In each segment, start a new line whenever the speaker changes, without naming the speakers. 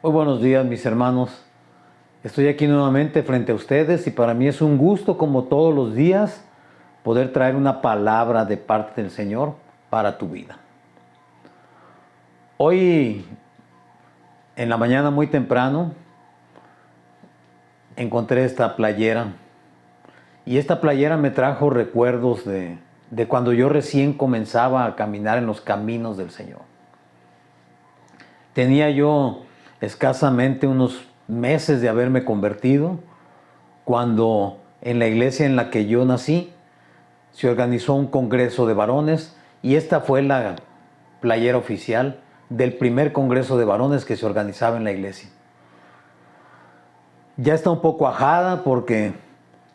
Muy buenos días, mis hermanos. Estoy aquí nuevamente frente a ustedes y para mí es un gusto, como todos los días, poder traer una palabra de parte del Señor para tu vida. Hoy, en la mañana muy temprano, encontré esta playera y esta playera me trajo recuerdos de cuando yo recién comenzaba a caminar en los caminos del Señor. Tenía yo escasamente unos meses de haberme convertido cuando en la iglesia en la que yo nací se organizó un congreso de varones y esta fue la playera oficial del primer congreso de varones que se organizaba en la iglesia. Ya está un poco ajada porque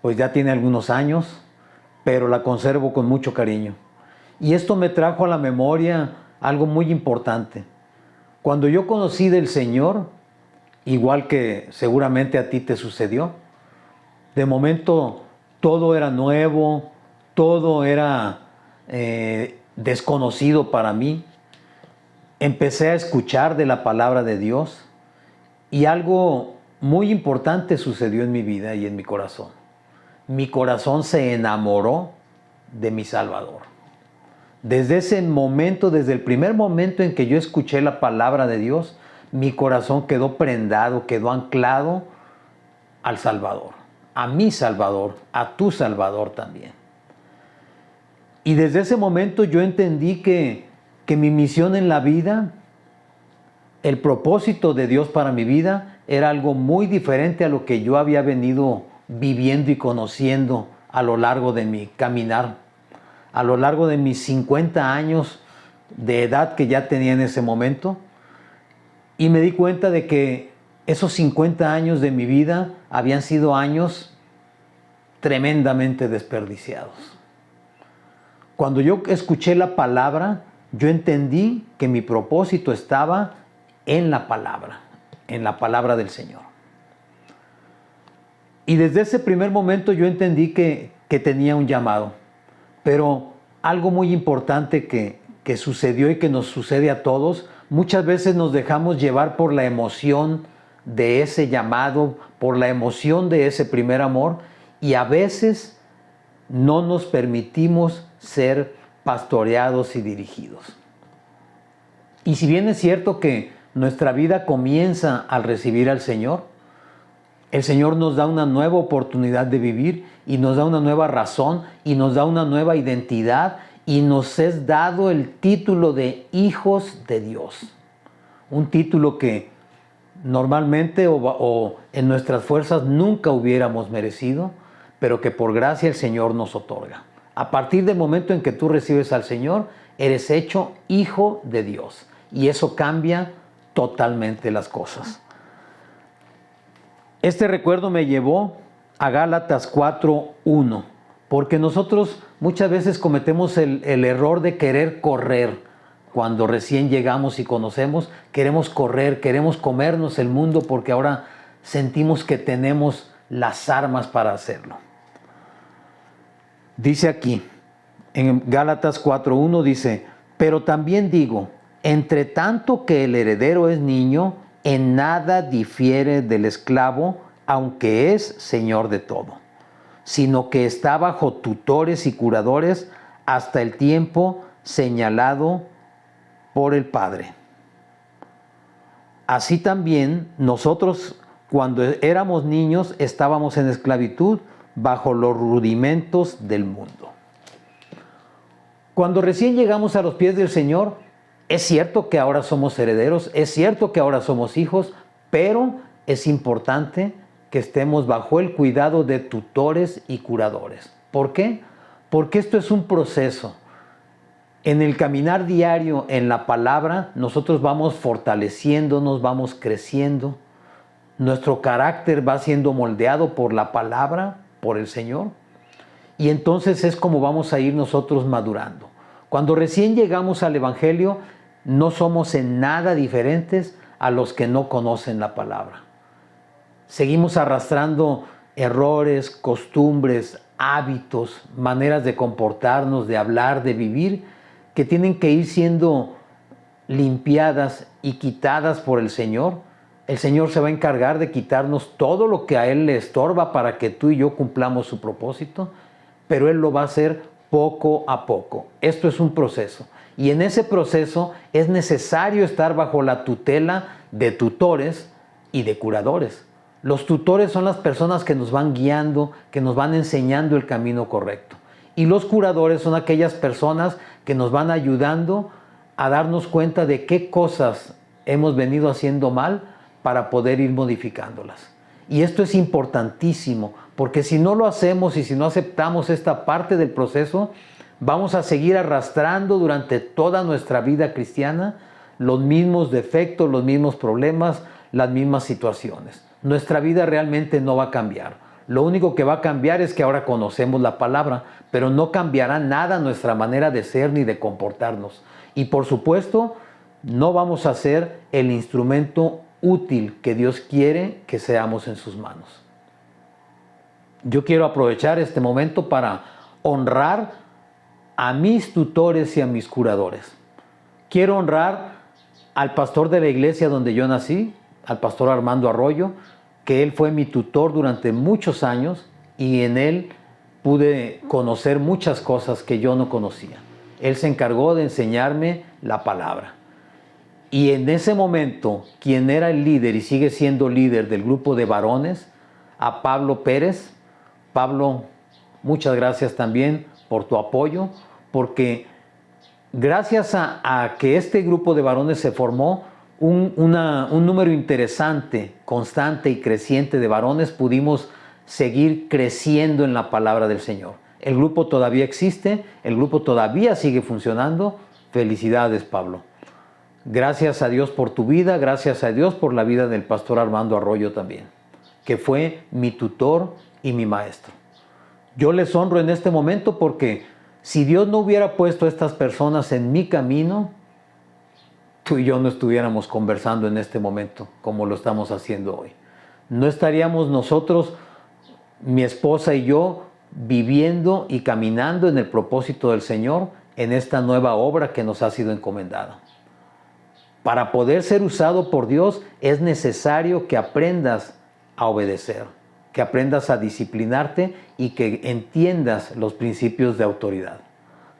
pues ya tiene algunos años, pero la conservo con mucho cariño. Y esto me trajo a la memoria algo muy importante. Cuando yo conocí del Señor, igual que seguramente a ti te sucedió, de momento todo era nuevo, todo era desconocido para mí. Empecé a escuchar de la palabra de Dios y algo muy importante sucedió en mi vida y en mi corazón. Mi corazón se enamoró de mi Salvador. Desde ese momento, desde el primer momento en que yo escuché la palabra de Dios, mi corazón quedó prendado, quedó anclado al Salvador, a mi Salvador, a tu Salvador también. Y desde ese momento yo entendí que mi misión en la vida, el propósito de Dios para mi vida, era algo muy diferente a lo que yo había venido viviendo y conociendo a lo largo de mi caminar, a lo largo de mis 50 años de edad que ya tenía en ese momento. Y me di cuenta de que esos 50 años de mi vida habían sido años tremendamente desperdiciados. Cuando yo escuché la palabra, yo entendí que mi propósito estaba en la palabra del Señor. Y desde ese primer momento yo entendí que tenía un llamado. Pero algo muy importante que sucedió y que nos sucede a todos, muchas veces nos dejamos llevar por la emoción de ese llamado, por la emoción de ese primer amor, y a veces no nos permitimos ser pastoreados y dirigidos. Y si bien es cierto que nuestra vida comienza al recibir al Señor, el Señor nos da una nueva oportunidad de vivir y nos da una nueva razón y nos da una nueva identidad y nos es dado el título de hijos de Dios. Un título que normalmente o en nuestras fuerzas nunca hubiéramos merecido, pero que por gracia el Señor nos otorga. A partir del momento en que tú recibes al Señor, eres hecho hijo de Dios y eso cambia totalmente las cosas. Este recuerdo me llevó a Gálatas 4:1, porque nosotros muchas veces cometemos el error de querer correr. Cuando recién llegamos y conocemos, queremos correr, queremos comernos el mundo porque ahora sentimos que tenemos las armas para hacerlo. Dice aquí, en Gálatas 4:1 dice, pero también digo, entre tanto que el heredero es niño, en nada difiere del esclavo, aunque es señor de todo, sino que está bajo tutores y curadores hasta el tiempo señalado por el Padre. Así también nosotros, cuando éramos niños, estábamos en esclavitud bajo los rudimentos del mundo. Cuando recién llegamos a los pies del Señor, es cierto que ahora somos herederos, es cierto que ahora somos hijos, pero es importante que estemos bajo el cuidado de tutores y curadores. ¿Por qué? Porque esto es un proceso. En el caminar diario en la palabra, nosotros vamos fortaleciéndonos, vamos creciendo. Nuestro carácter va siendo moldeado por la palabra, por el Señor. Y entonces es como vamos a ir nosotros madurando. Cuando recién llegamos al Evangelio, no somos en nada diferentes a los que no conocen la palabra. Seguimos arrastrando errores, costumbres, hábitos, maneras de comportarnos, de hablar, de vivir, que tienen que ir siendo limpiadas y quitadas por el Señor El Señor se va a encargar de quitarnos todo lo que a Él le estorba para que tú y yo cumplamos su propósito, pero Él lo va a hacer poco a poco. Esto es un proceso. Y en ese proceso es necesario estar bajo la tutela de tutores y de curadores. Los tutores son las personas que nos van guiando, que nos van enseñando el camino correcto. Y los curadores son aquellas personas que nos van ayudando a darnos cuenta de qué cosas hemos venido haciendo mal para poder ir modificándolas. Y esto es importantísimo, porque si no lo hacemos y si no aceptamos esta parte del proceso, vamos a seguir arrastrando durante toda nuestra vida cristiana los mismos defectos, los mismos problemas, las mismas situaciones. Nuestra vida realmente no va a cambiar. Lo único que va a cambiar es que ahora conocemos la palabra, pero no cambiará nada nuestra manera de ser ni de comportarnos. Y por supuesto, no vamos a ser el instrumento útil que Dios quiere que seamos en sus manos. Yo quiero aprovechar este momento para honrar a mis tutores y a mis curadores. Quiero honrar al pastor de la iglesia donde yo nací, al pastor Armando Arroyo, que él fue mi tutor durante muchos años y en él pude conocer muchas cosas que yo no conocía. Él se encargó de enseñarme la palabra. Y en ese momento, quien era el líder y sigue siendo líder del grupo de varones, a Pablo Pérez. Pablo, muchas gracias también por tu apoyo, porque gracias a que este grupo de varones se formó, un número interesante, constante y creciente de varones, pudimos seguir creciendo en la palabra del Señor. El grupo todavía existe, el grupo todavía sigue funcionando. Felicidades, Pablo. Gracias a Dios por tu vida, gracias a Dios por la vida del pastor Armando Arroyo también, que fue mi tutor y mi maestro. Yo les honro en este momento porque si Dios no hubiera puesto a estas personas en mi camino, tú y yo no estuviéramos conversando en este momento como lo estamos haciendo hoy. No estaríamos nosotros, mi esposa y yo, viviendo y caminando en el propósito del Señor en esta nueva obra que nos ha sido encomendada. Para poder ser usado por Dios es necesario que aprendas a obedecer, que aprendas a disciplinarte y que entiendas los principios de autoridad.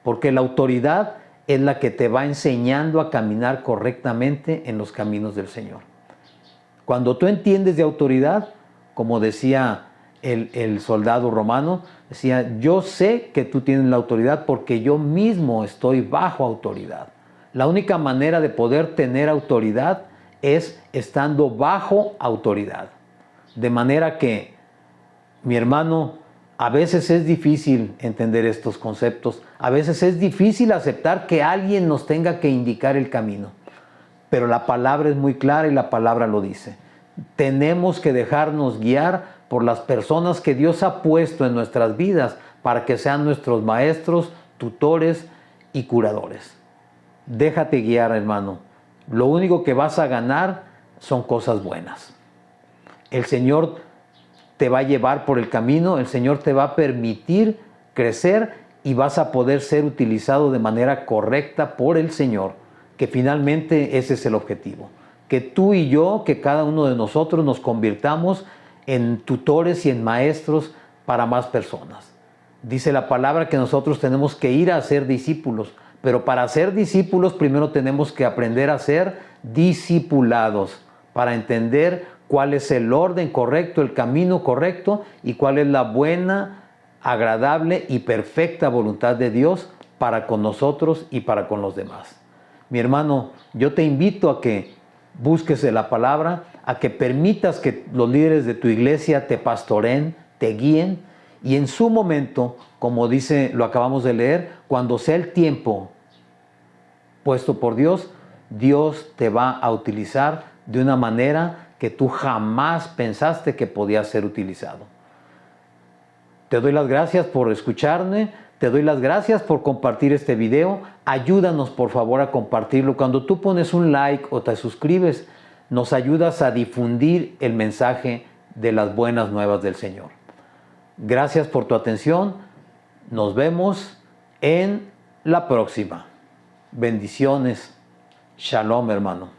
Porque la autoridad es la que te va enseñando a caminar correctamente en los caminos del Señor. Cuando tú entiendes de autoridad, como decía el soldado romano, decía, yo sé que tú tienes la autoridad porque yo mismo estoy bajo autoridad. La única manera de poder tener autoridad es estando bajo autoridad. De manera que, mi hermano, a veces es difícil entender estos conceptos. A veces es difícil aceptar que alguien nos tenga que indicar el camino. Pero la palabra es muy clara y la palabra lo dice. Tenemos que dejarnos guiar por las personas que Dios ha puesto en nuestras vidas para que sean nuestros maestros, tutores y curadores. Déjate guiar, hermano. Lo único que vas a ganar son cosas buenas. El Señor te va a llevar por el camino, el Señor te va a permitir crecer y vas a poder ser utilizado de manera correcta por el Señor, que finalmente ese es el objetivo. Que tú y yo, que cada uno de nosotros nos convirtamos en tutores y en maestros para más personas. Dice la palabra que nosotros tenemos que ir a ser discípulos, pero para ser discípulos primero tenemos que aprender a ser discipulados, para entender cuál es el orden correcto, el camino correcto y cuál es la buena, agradable y perfecta voluntad de Dios para con nosotros y para con los demás. Mi hermano, yo te invito a que busques de la palabra, a que permitas que los líderes de tu iglesia te pastoreen, te guíen y en su momento, como dice, lo acabamos de leer, cuando sea el tiempo puesto por Dios, Dios te va a utilizar de una manera que tú jamás pensaste que podía ser utilizado. Te doy las gracias por escucharme, te doy las gracias por compartir este video. Ayúdanos por favor a compartirlo. Cuando tú pones un like o te suscribes, nos ayudas a difundir el mensaje de las buenas nuevas del Señor. Gracias por tu atención. Nos vemos en la próxima. Bendiciones. Shalom, hermano.